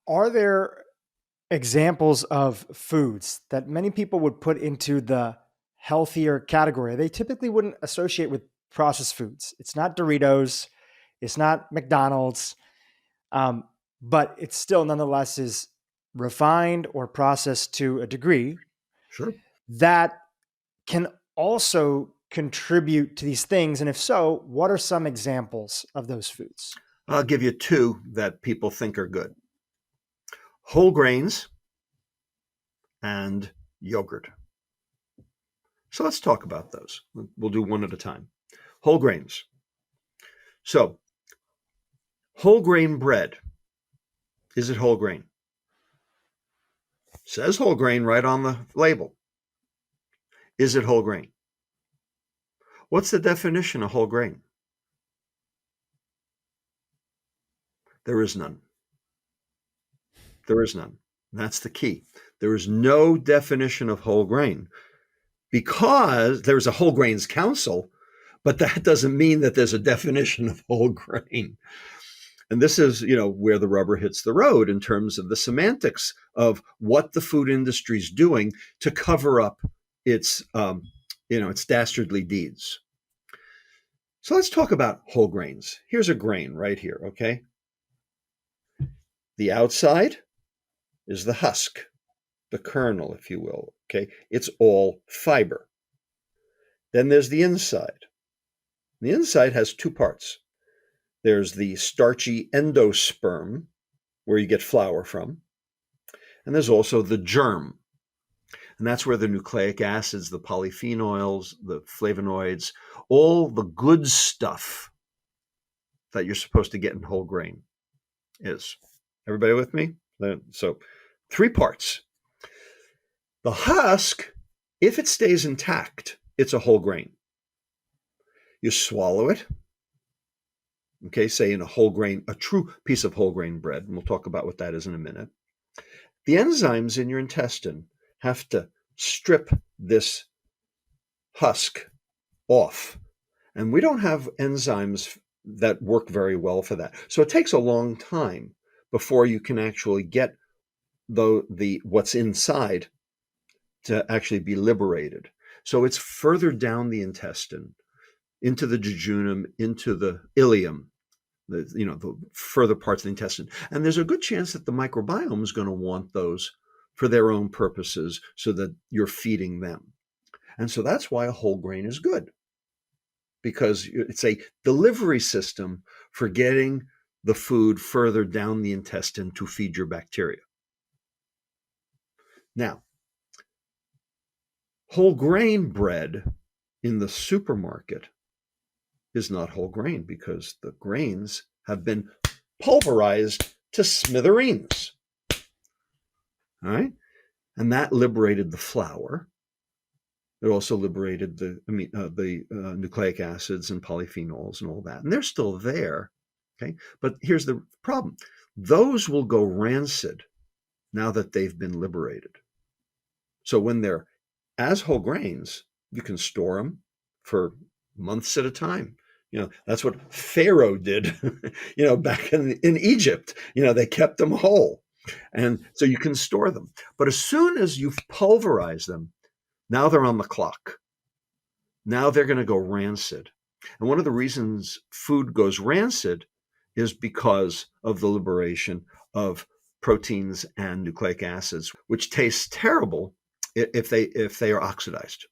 Are there examples of foods that many people would put into the healthier category? They typically wouldn't associate with processed foods. It's not Doritos, it's not McDonald's, um, but it still nonetheless is refined or processed to a degree Sure. that can also contribute to these things. And if so, what are some examples of those foods? I'll give you two that people think are good: whole grains and yogurt. So let's talk about those. We'll do one at a time. Whole grains. So, whole grain bread. Is it whole grain? Says whole grain right on the label. Is it whole grain? What's the definition of whole grain? There is none. There is none. That's the key. There is no definition of whole grain because there's a whole grains council, but that doesn't mean that there's a definition of whole grain. And this is, where the rubber hits the road in terms of the semantics of what the food industry is doing to cover up its dastardly deeds. So let's talk about whole grains. Here's a grain right here, okay? The outside is the husk, the kernel, if you will, okay? It's all fiber. Then there's the inside. The inside has two parts. There's the starchy endosperm, where you get flour from, and there's also the germ. And that's where the nucleic acids, the polyphenols, the flavonoids, all the good stuff that you're supposed to get in whole grain is. Everybody with me? So, three parts. The husk, if it stays intact, it's a whole grain. You swallow it, okay, say in a true piece of whole grain bread, and we'll talk about what that is in a minute. The enzymes in your intestine have to strip this husk off. And we don't have enzymes that work very well for that. So it takes a long time before you can actually get the what's inside to actually be liberated. So it's further down the intestine, into the jejunum, into the ileum, the further parts of the intestine. And there's a good chance that the microbiome is going to want those for their own purposes so that you're feeding them. And so that's why a whole grain is good, because it's a delivery system for getting the food further down the intestine to feed your bacteria. Now, whole grain bread in the supermarket is not whole grain because the grains have been pulverized to smithereens. All right? And that liberated the flour. It also liberated the nucleic acids and polyphenols and all that. And they're still there. Okay? But here's the problem. Those will go rancid now that they've been liberated. So when they're as whole grains, you can store them for months at a time. That's what Pharaoh did, back in Egypt. They kept them whole. And so you can store them. But as soon as you've pulverized them, now they're on the clock. Now they're going to go rancid. And one of the reasons food goes rancid is because of the liberation of proteins and nucleic acids, which taste terrible if they are oxidized.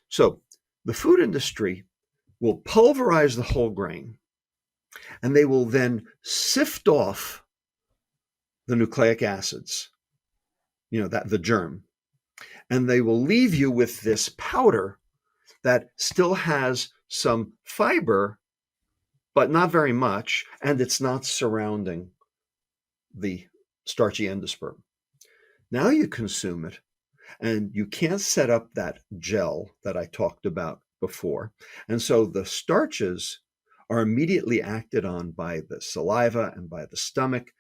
So the food industry will pulverize the whole grain, and they will then sift off the nucleic acids, the germ, and they will leave you with this powder that still has some fiber, but not very much, and it's not surrounding the starchy endosperm. Now you consume it, and you can't set up that gel that I talked about before. And so the starches are immediately acted on by the saliva and by the stomach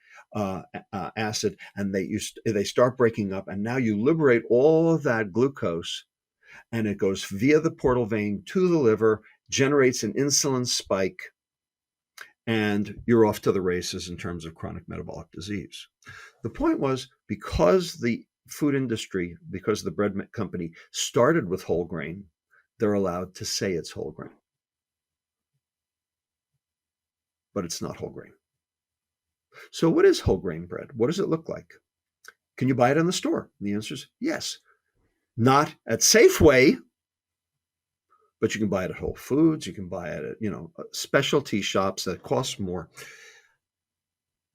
acid, and they start breaking up. And now you liberate all of that glucose, and it goes via the portal vein to the liver, generates an insulin spike, and you're off to the races in terms of chronic metabolic disease. The point was, because the food industry, because the bread company started with whole grain, they're allowed to say it's whole grain. But it's not whole grain. So what is whole grain bread? What does it look like? Can you buy it in the store? And the answer is yes. Not at Safeway, but you can buy it at Whole Foods. You can buy it at, specialty shops that cost more.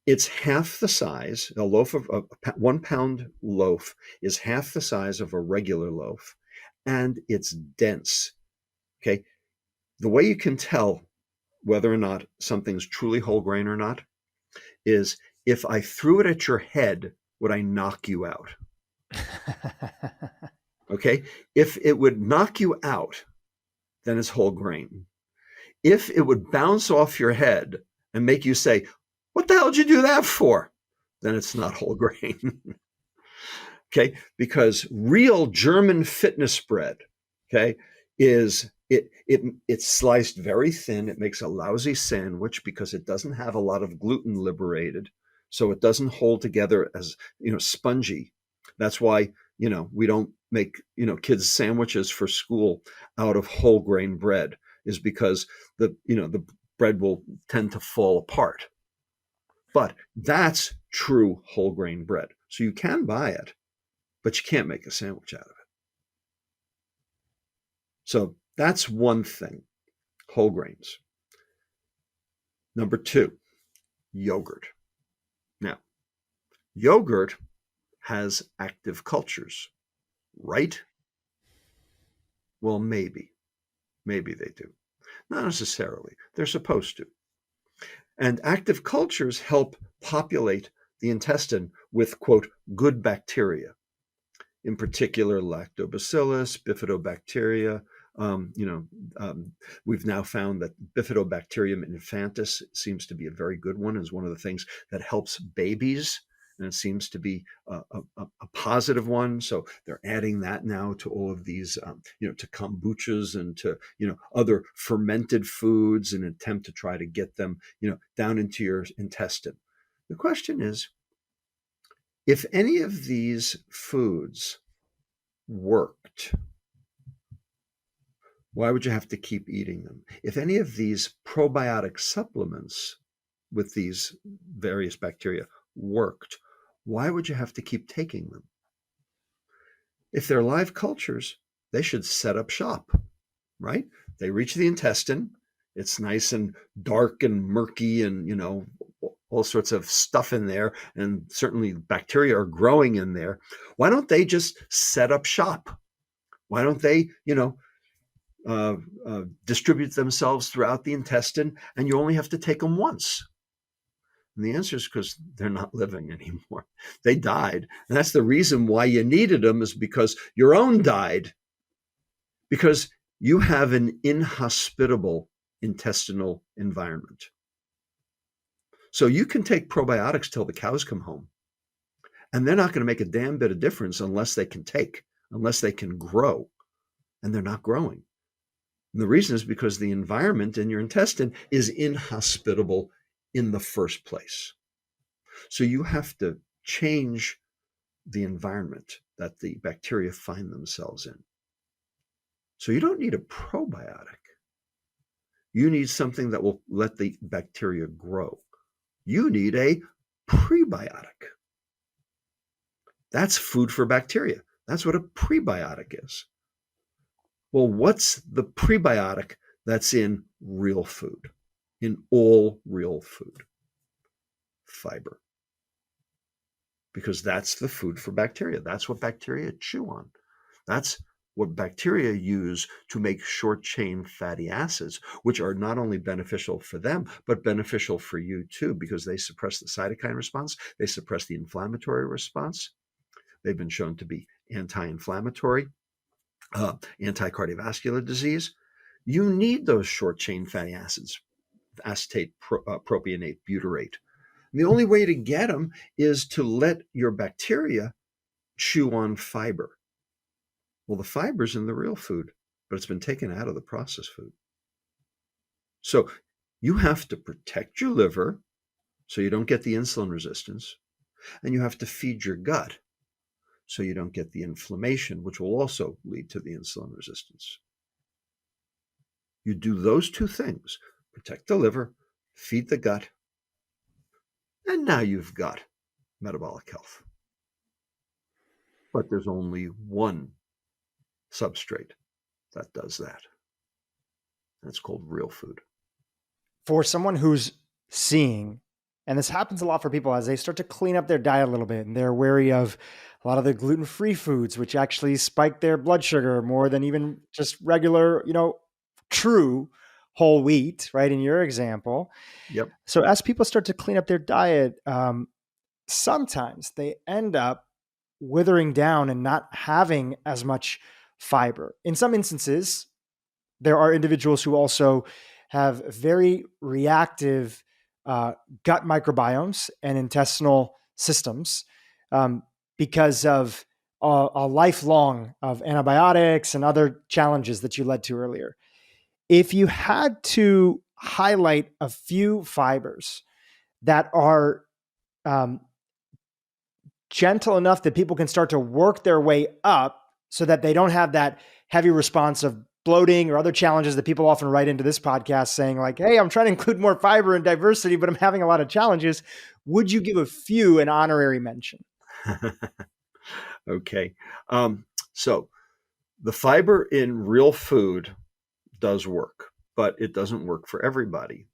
It's half the size. A loaf of a 1 pound loaf is half the size of a regular loaf, and it's dense. Okay. The way you can tell whether or not something's truly whole grain or not is, if I threw it at your head, would I knock you out? Okay. If it would knock you out, then it's whole grain. If it would bounce off your head and make you say, what the hell did you do that for? Then it's not whole grain. Okay. Because real German fitness bread, okay, is it's sliced very thin. It makes a lousy sandwich because it doesn't have a lot of gluten liberated. So it doesn't hold together as, spongy. That's why, we don't make, kids sandwiches for school out of whole grain bread, is because the bread will tend to fall apart. But that's true whole grain bread. So you can buy it, but you can't make a sandwich out of it. So that's one thing, whole grains. Number 2, yogurt. Now, yogurt has active cultures, right? Well, maybe they do. Not necessarily. They're supposed to. And active cultures help populate the intestine with, quote, good bacteria. In particular, lactobacillus, bifidobacteria. We've now found that bifidobacterium infantis seems to be a very good one, is one of the things that helps babies, and it seems to be a positive one. So they're adding that now to all of these, to kombuchas and to, other fermented foods in an attempt to try to get them, down into your intestine. The question is, if any of these foods worked, why would you have to keep eating them? If any of these probiotic supplements with these various bacteria worked, why would you have to keep taking them? If they're live cultures, they should set up shop, right? They reach the intestine. It's nice and dark and murky and, all sorts of stuff in there. And certainly bacteria are growing in there. Why don't they just set up shop? Why don't they, distribute themselves throughout the intestine, and you only have to take them once? And the answer is because they're not living anymore. They died. And that's the reason why you needed them, is because your own died. Because you have an inhospitable intestinal environment. So you can take probiotics till the cows come home, and they're not going to make a damn bit of difference unless they can grow, and they're not growing. And the reason is because the environment in your intestine is inhospitable in the first place. So you have to change the environment that the bacteria find themselves in. So you don't need a probiotic. You need something that will let the bacteria grow. You need a prebiotic. That's food for bacteria. That's what a prebiotic is. Well, what's the prebiotic that's in real food, in all real food? Fiber. Because that's the food for bacteria. That's what bacteria chew on. That's what bacteria use to make short-chain fatty acids, which are not only beneficial for them, but beneficial for you too, because they suppress the cytokine response. They suppress the inflammatory response. They've been shown to be anti-inflammatory, anti-cardiovascular disease. You need those short-chain fatty acids, acetate, propionate, butyrate. And the only way to get them is to let your bacteria chew on fiber. Well, the fiber's in the real food, but it's been taken out of the processed food. So You have to protect your liver so you don't get the insulin resistance, and you have to feed your gut so you don't get the inflammation, which will also lead to the insulin resistance. You do those two things, protect the liver, feed the gut, and now you've got metabolic health. But there's only one substrate that does that. And it's called real food. For someone who's seeing, and this happens a lot for people as they start to clean up their diet a little bit, and they're wary of a lot of the gluten-free foods, which actually spike their blood sugar more than even just regular, true whole wheat, right? In your example. Yep. So as people start to clean up their diet, sometimes they end up withering down and not having as much fiber. In some instances, there are individuals who also have very reactive gut microbiomes and intestinal systems because of a lifelong of antibiotics and other challenges that you led to earlier. If you had to highlight a few fibers that are gentle enough that people can start to work their way up so that they don't have that heavy response of bloating or other challenges that people often write into this podcast saying like, hey, I'm trying to include more fiber and diversity, but I'm having a lot of challenges. Would you give a few an honorary mention? Okay. So the fiber in real food does work, but it doesn't work for everybody.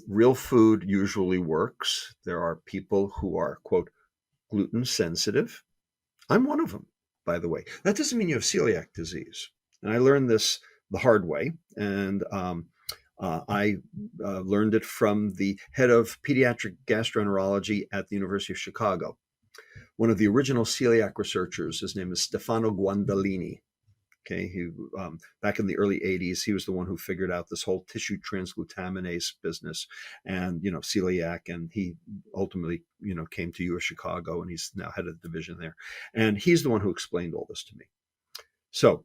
Real food usually works. There are people who are, quote, gluten sensitive. I'm one of them, by the way. That doesn't mean you have celiac disease. And I learned this the hard way. And I learned it from the head of pediatric gastroenterology at the University of Chicago. One of the original celiac researchers, his name is Stefano Guandalini. Okay, he back in the early 80s, he was the one who figured out this whole tissue transglutaminase business and, celiac. And he ultimately, came to U of Chicago, and he's now head of the division there. And he's the one who explained all this to me. So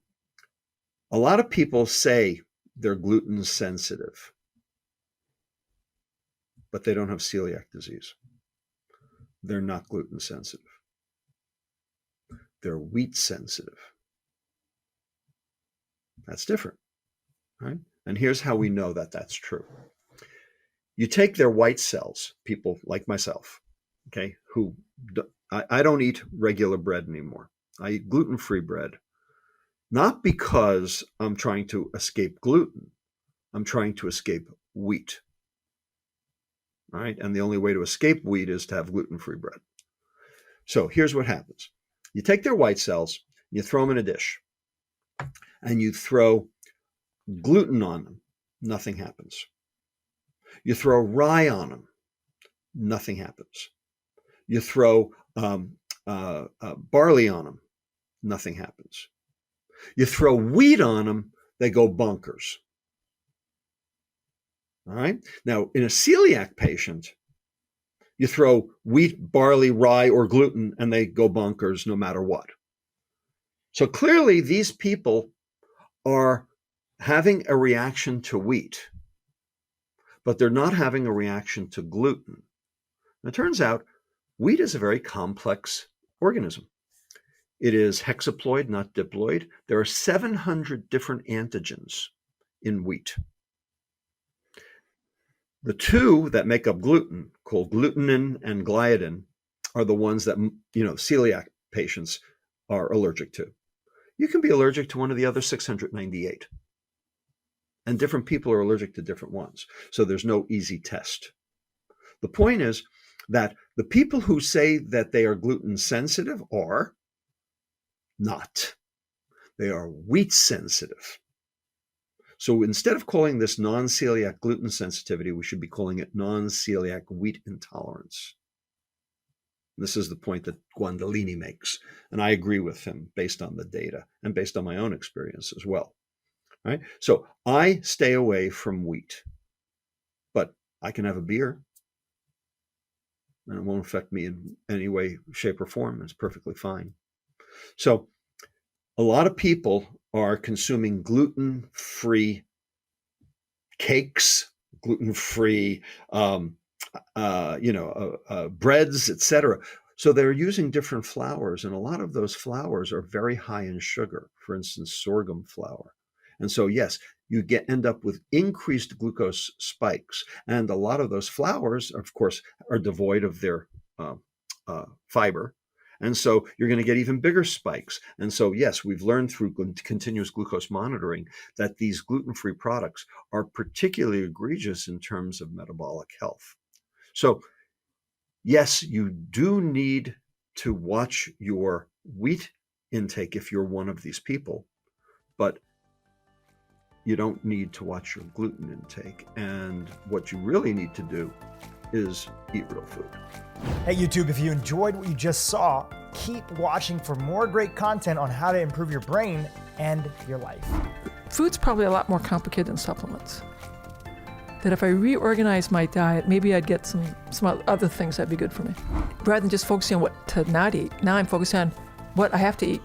a lot of people say they're gluten sensitive, but they don't have celiac disease. They're not gluten sensitive. They're wheat sensitive. That's different, right? And here's how we know that that's true. You take their white cells, people like myself, okay, who I don't eat regular bread anymore. I eat gluten-free bread, not because I'm trying to escape gluten. I'm trying to escape wheat, right? And the only way to escape wheat is to have gluten-free bread. So here's what happens. You take their white cells, you throw them in a dish, and you throw gluten on them, nothing happens. You throw rye on them, nothing happens. You throw barley on them, nothing happens. You throw wheat on them, they go bonkers. All right? Now, in a celiac patient, you throw wheat, barley, rye, or gluten, and they go bonkers no matter what. So clearly, these people are having a reaction to wheat, but they're not having a reaction to gluten. And it turns out wheat is a very complex organism. It is hexaploid, not diploid. There are 700 different antigens in wheat. The two that make up gluten, called glutenin and gliadin, are the ones that celiac patients are allergic to. You can be allergic to one of the other 698. And different people are allergic to different ones. So there's no easy test. The point is that the people who say that they are gluten sensitive are not. They are wheat sensitive. So instead of calling this non-celiac gluten sensitivity, we should be calling it non-celiac wheat intolerance. This is the point that Guandalini makes. And I agree with him based on the data and based on my own experience as well. Right? So I stay away from wheat, but I can have a beer and it won't affect me in any way, shape, or form. It's perfectly fine. So a lot of people are consuming gluten-free cakes, gluten-free, breads, etc. So they're using different flours, and a lot of those flours are very high in sugar. For instance, sorghum flour. And so, yes, you end up with increased glucose spikes, and a lot of those flours, of course, are devoid of their fiber. And so you're going to get even bigger spikes. And so, yes, we've learned through continuous glucose monitoring that these gluten-free products are particularly egregious in terms of metabolic health. So, yes, you do need to watch your wheat intake if you're one of these people, but you don't need to watch your gluten intake. And what you really need to do is eat real food. Hey YouTube, if you enjoyed what you just saw, keep watching for more great content on how to improve your brain and your life. Food's probably a lot more complicated than supplements. That if I reorganize my diet, maybe I'd get some other things that'd be good for me. Rather than just focusing on what to not eat, now I'm focusing on what I have to eat.